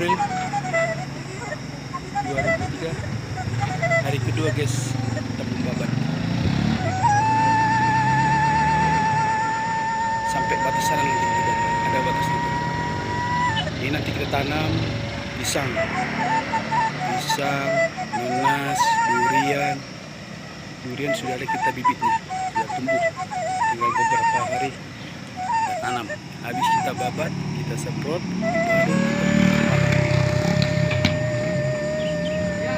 April 2003, hari kedua guys kita membabat sampai batas sana. Nanti kita ada batas itu. Ini nanti kita tanam pisang, nanas, durian sudah ada kita bibitnya, sudah tumbuh, tinggal beberapa hari kita tanam. Habis kita babat, kita semprot, baru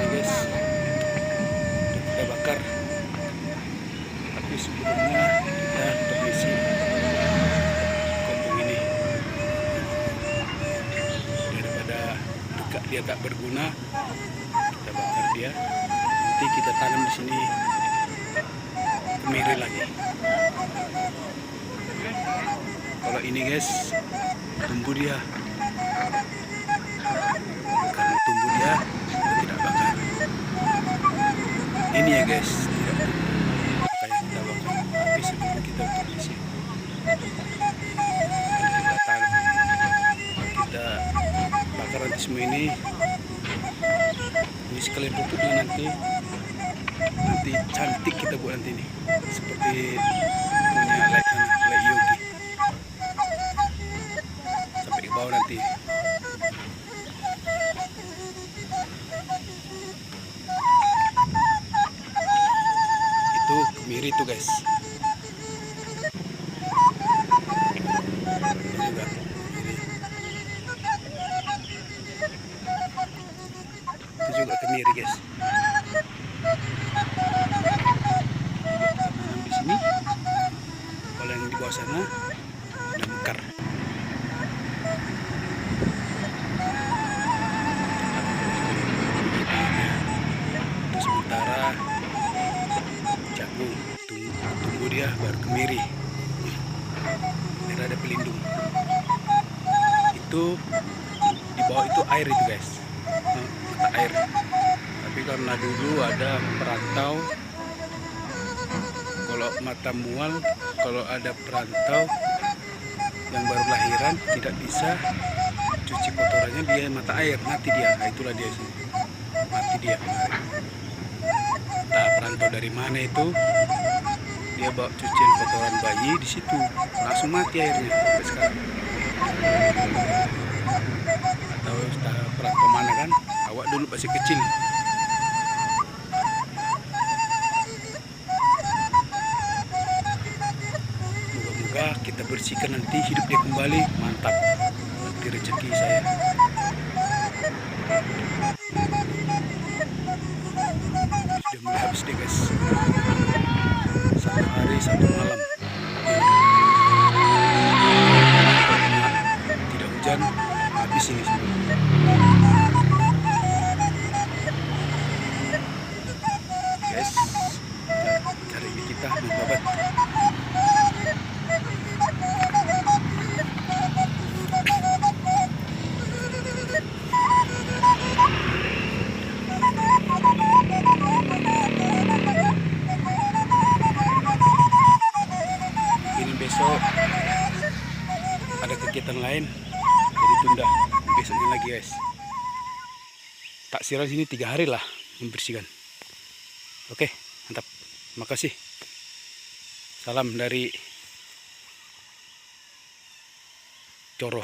ini guys kita bakar. Tapi sebelumnya kita permisi kampung ini, daripada dekat dia tak berguna, kita bakar dia. Nanti kita tanam di sini kemiri lagi. Kalau ini guys tumbuh dia, karena tumbuh dia kita tidak bakar. Ini ya guys tidak tumbuh, makanya kita bakar. Tapi sebelum kita berisi, kita tanam, kita bakar nanti semua ini sekalian pupuknya nanti cantik kita buat nanti ini, seperti punya like yogi sampai ke bawah nanti. Itu kemiri tuh guys. Ini juga kemiri. Itu juga kemiri guys. Di sini, kalau yang di bawah sana ada mekar. Terus sementara jagung tumbuh dia baru kemiri. Ini ada pelindung. Itu di bawah itu air itu guys, mata air. Tapi karena dulu ada perantau, kalau mata mual, kalau ada perantau yang baru lahiran tidak bisa cuci kotorannya, dia mata air, mati dia. Nah, itulah dia sini, mati dia. Nah, perantau dari mana itu, dia bawa cucian kotoran bayi di situ, langsung mati airnya sampai sekarang. Atau perantau mana kan, awak dulu masih kecil. Kita bersihkan, nanti hidup dia kembali, mantap. Nanti rezeki saya. Sudah mulai habis deh guys, 1 hari 1 malam. Tidak hujan, habis ini semua. Guys, hari ini kita membabat. Besok ada kegiatan lain, jadi tunda besoknya lagi guys. Tak siram sini 3 hari lah membersihkan. Oke, mantap. Makasih. Salam dari Coro.